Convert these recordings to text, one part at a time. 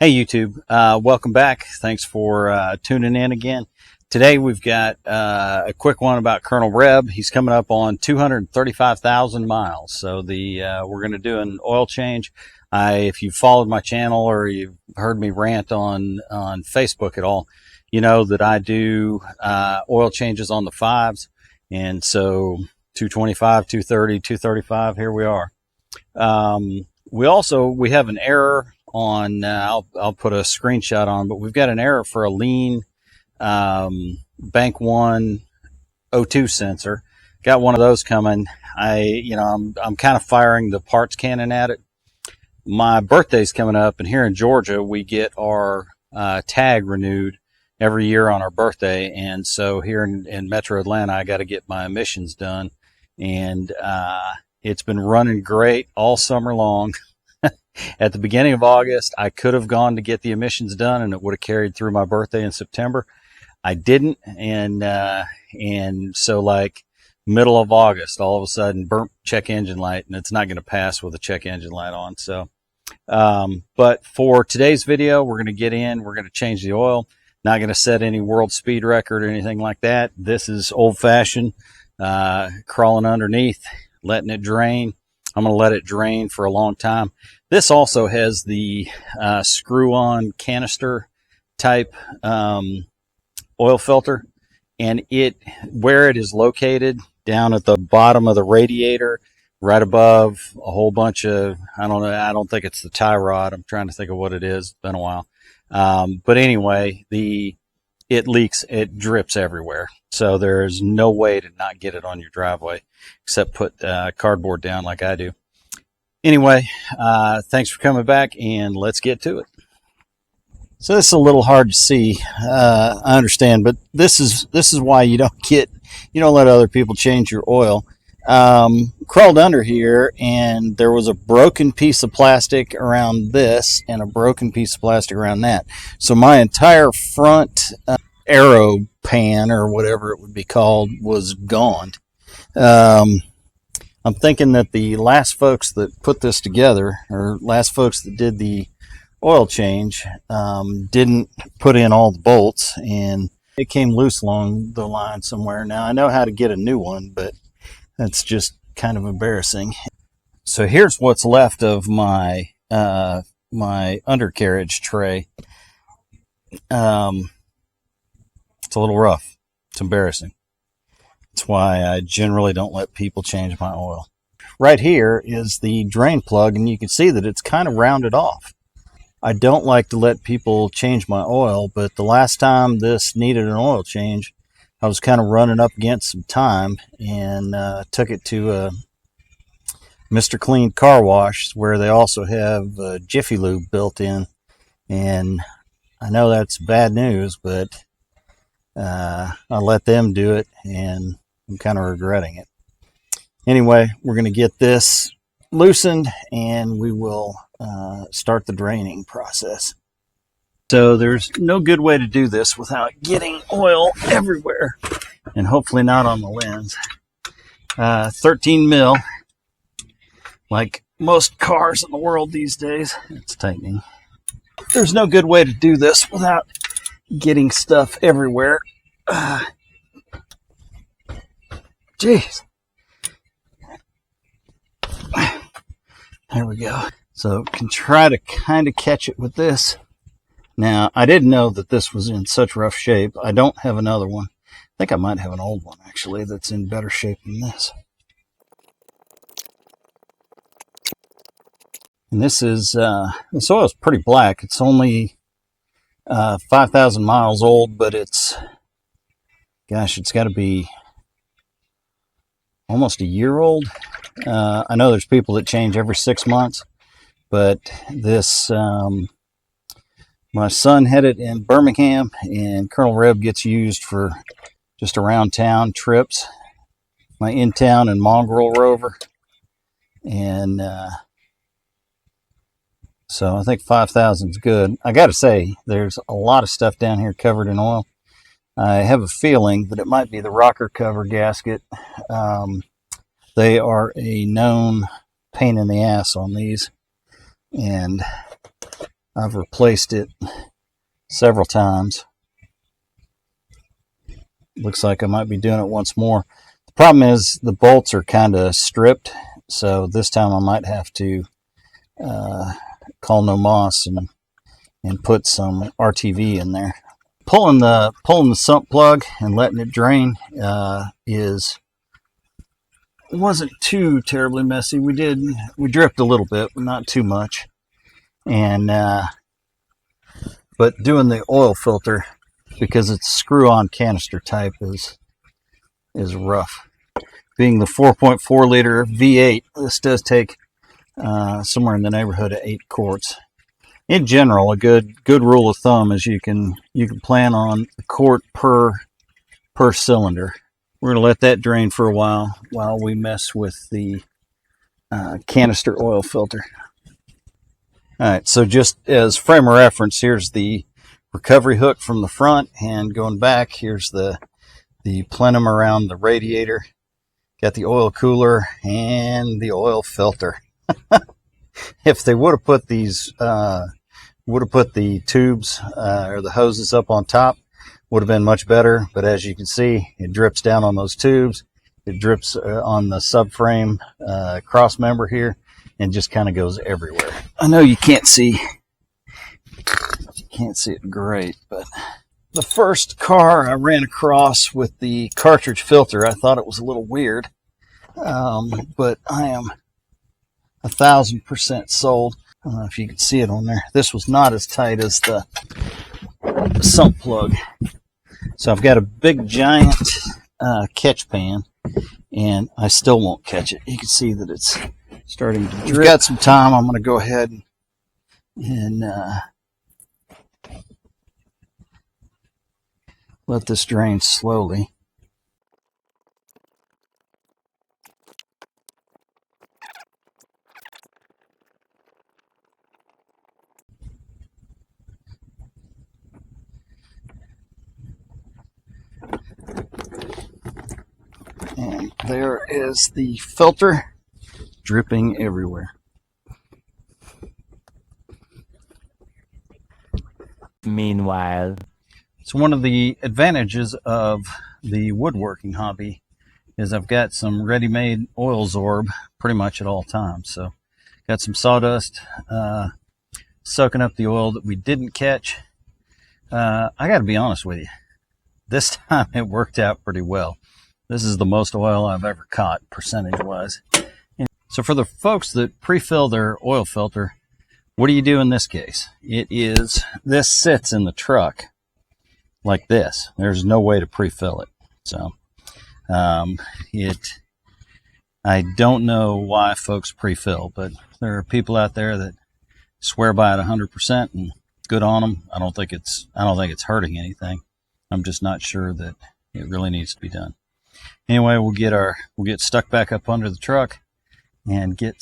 Hey YouTube, welcome back. Thanks for tuning in again. Today we've got a quick one about Colonel Reb. He's coming up on 235,000 miles. So we're going to do an oil change. If you've followed my channel or you've heard me rant on Facebook at all, you know that I do oil changes on the fives. And so 225, 230, 235, here we are. We have an error on, I'll put a screenshot on, but we've got an error for a lean bank 1 O2 sensor. Got one of those coming. I'm kind of firing the parts cannon at it. My birthday's coming up, and here in Georgia we get our tag renewed every year on our birthday, and so here in Metro Atlanta I got to get my emissions done, and it's been running great all summer long. At the beginning of August, I could have gone to get the emissions done, and it would have carried through my birthday in September. I didn't, and so like middle of August, all of a sudden, burnt check engine light, and it's not going to pass with a check engine light on. So, but for today's video, we're going to change the oil. Not going to set any world speed record or anything like that. This is old-fashioned, crawling underneath, letting it drain. I'm going to let it drain for a long time. This also has the screw-on canister type oil filter, and where it is located down at the bottom of the radiator, right above a whole bunch of, I don't know, I don't think it's the tie rod. I'm trying to think of what it is. It's been a while. But anyway, it leaks, it drips everywhere. So there's no way to not get it on your driveway except put cardboard down like I do. Anyway, thanks for coming back, and let's get to it. So this is a little hard to see, I understand, but this is why you don't let other people change your oil. Crawled under here, and there was a broken piece of plastic around this and a broken piece of plastic around that. So my entire front aero pan, or whatever it would be called, was gone. I'm thinking that the last folks that put this together, or last folks that did the oil change, didn't put in all the bolts, and it came loose along the line somewhere. Now I know how to get a new one, but that's just kind of embarrassing. So here's what's left of my my undercarriage tray. It's a little rough. It's embarrassing. That's why I generally don't let people change my oil. Right here is the drain plug, and you can see that it's kind of rounded off. I don't like to let people change my oil, but the last time this needed an oil change, I was kind of running up against some time, and took it to Mr. Clean Car Wash, where they also have Jiffy Lube built in. And I know that's bad news, but I let them do it, and I'm kind of regretting it. Anyway, we're going to get this loosened, and we will start the draining process. So there's no good way to do this without getting oil everywhere, and hopefully not on the lens. 13 mil, like most cars in the world these days. It's tightening. There's no good way to do this without getting stuff everywhere. Jeez. There we go. So can try to kind of catch it with this. Now, I didn't know that this was in such rough shape. I don't have another one. I think I might have an old one, actually, that's in better shape than this. And this oil is pretty black. It's only 5,000 miles old, but it's got to be almost a year old. I know there's people that change every 6 months, but this, my son had it in Birmingham, and Colonel Reb gets used for just around town trips. My in-town and mongrel rover. And so I think 5,000 is good. I got to say, there's a lot of stuff down here covered in oil. I have a feeling that it might be the rocker cover gasket. They are a known pain in the ass on these, and I've replaced it several times. Looks like I might be doing it once more. The problem is the bolts are kind of stripped, so this time I might have to call no moss and put some RTV in there. Pulling the sump plug and letting it drain wasn't too terribly messy. We dripped a little bit, but not too much. And but doing the oil filter, because it's screw-on canister type, is rough. Being the 4.4 liter V8, this does take somewhere in the neighborhood of 8 quarts. In general, a good rule of thumb is you can plan on a quart per cylinder. We're going to let that drain for a while we mess with the canister oil filter. All right, so just as frame of reference, here's the recovery hook from the front, and going back, here's the plenum around the radiator. Got the oil cooler and the oil filter. If they would have put these, the tubes or the hoses up on top, would have been much better. But as you can see, it drips down on those tubes. It drips on the subframe cross member here, and just kind of goes everywhere. I know you can't see it great, but the first car I ran across with the cartridge filter, I thought it was a little weird, but I am 1,000% sold. I don't know if you can see it on there. This was not as tight as the sump plug. So I've got a big giant catch pan, and I still won't catch it. You can see that it's starting to drip. We've got some time. I'm going to go ahead and let this drain slowly. And there is the filter dripping everywhere. Meanwhile, so one of the advantages of the woodworking hobby is I've got some ready-made oil zorb pretty much at all times. So got some sawdust soaking up the oil that we didn't catch. I got to be honest with you, this time it worked out pretty well. This is the most oil I've ever caught, percentage-wise. So for the folks that pre-fill their oil filter, what do you do in this case? This sits in the truck like this. There's no way to pre-fill it. So I don't know why folks pre-fill, but there are people out there that swear by it 100%, and good on them. I don't think it's hurting anything. I'm just not sure that it really needs to be done. Anyway, we'll get stuck back up under the truck and get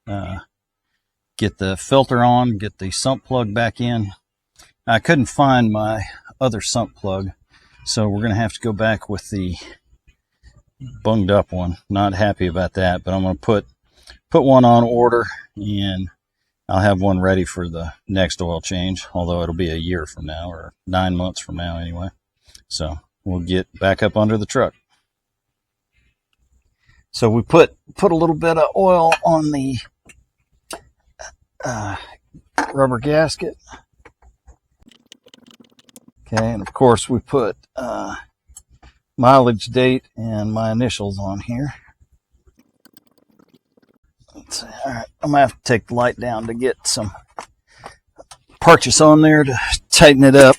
the filter on, get the sump plug back in. I couldn't find my other sump plug, so we're going to have to go back with the bunged up one. Not happy about that, but I'm going to put one on order, and I'll have one ready for the next oil change, although it'll be a year from now, or 9 months from now anyway. So we'll get back up under the truck. So we put a little bit of oil on the rubber gasket. Okay, and of course we put mileage date and my initials on here. Let's see. All right, I'm gonna have to take the light down to get some purchase on there to tighten it up.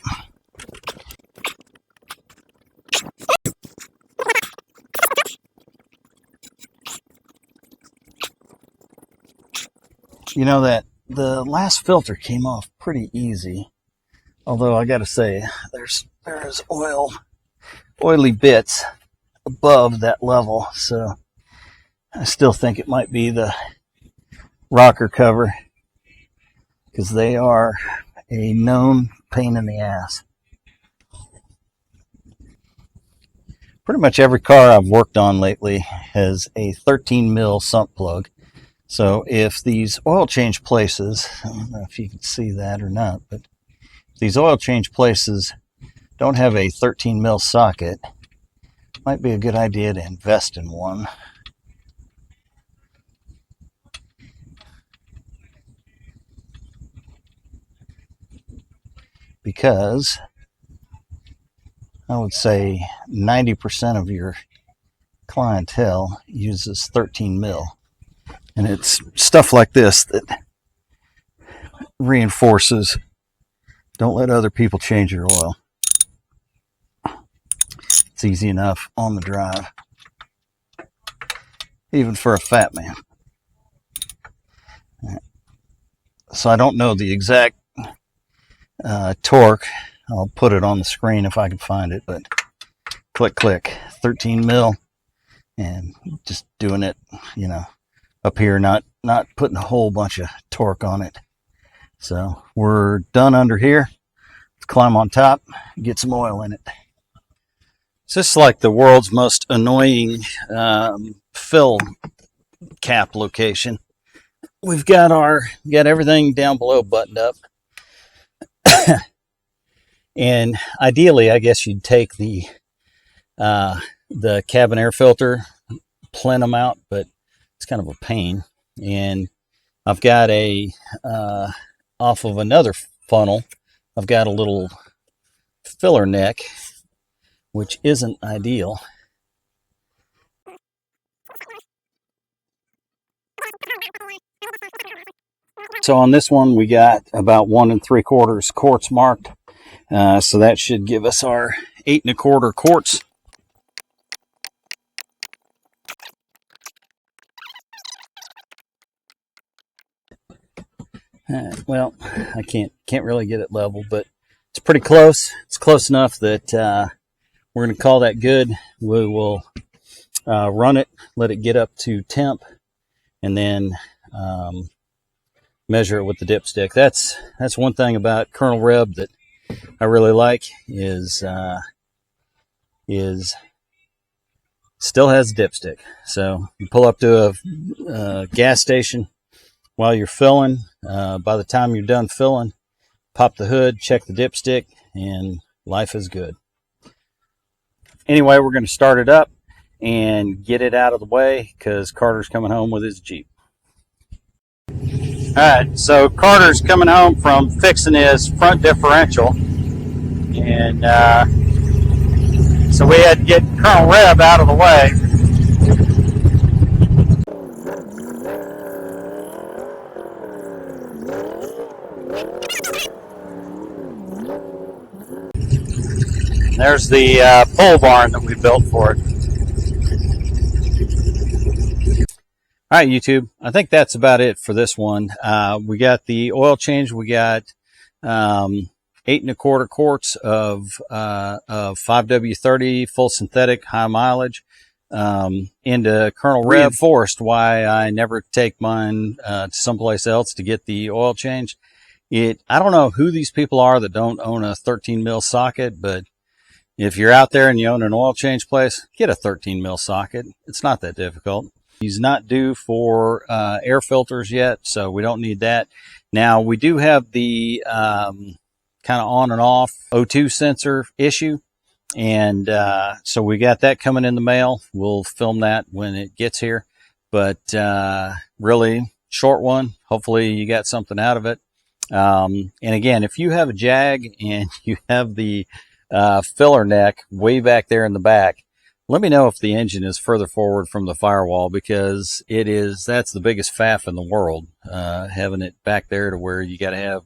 You know that the last filter came off pretty easy, although I got to say there's oily bits above that level, so I still think it might be the rocker cover, because they are a known pain in the ass. Pretty much every car I've worked on lately has a 13 mil sump plug. So if these oil change places, I don't know if you can see that or not, but if these oil change places don't have a 13 mil socket, might be a good idea to invest in one. Because I would say 90% of your clientele uses 13 mil. And it's stuff like this that reinforces, don't let other people change your oil. It's easy enough on the drive, even for a fat man. So I don't know the exact torque. I'll put it on the screen if I can find it, but click, 13 mil, and just doing it, you know, up here, not putting a whole bunch of torque on it. So we're done under here. Let's climb on top, get some oil in it. It's just like the world's most annoying fill cap location. We've got everything down below buttoned up. And ideally, I guess you'd take the cabin air filter, plent them out, but it's kind of a pain. And I've got off of another funnel, I've got a little filler neck, which isn't ideal. So on this one, we got about 1 3/4 quarts marked. So that should give us our 8 1/4 quarts. Well, I can't really get it level, but it's pretty close. It's close enough that we're going to call that good. We will run it, let it get up to temp, and then measure it with the dipstick. That's one thing about Colonel Reb that I really like is still has a dipstick. So you pull up to a gas station while you're filling. By the time you're done filling, pop the hood, check the dipstick, and life is good. Anyway, we're going to start it up and get it out of the way because Carter's coming home with his Jeep. Alright, so Carter's coming home from fixing his front differential, and so we had to get Colonel Reb out of the way. There's the pole barn that we built for it. All right, YouTube. I think that's about it for this one. We got the oil change. We got 8 1/4 quarts of 5W30 full synthetic high mileage into Colonel Reb. Reinforced why I never take mine to someplace else to get the oil change. I don't know who these people are that don't own a 13 mil socket, but if you're out there and you own an oil change place, get a 13 mil socket. It's not that difficult. He's not due for air filters yet, so we don't need that. Now, we do have the kind of on and off O2 sensor issue, and so we got that coming in the mail. We'll film that when it gets here, but really short one. Hopefully you got something out of it. And again, if you have a Jag and you have the filler neck way back there in the back, let me know if the engine is further forward from the firewall, because that's the biggest faff in the world, having it back there to where you got to have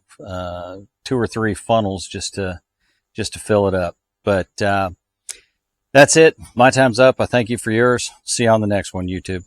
2 or 3 funnels just to fill it up. But that's it. My time's up. I thank you for yours. See you on the next one, YouTube.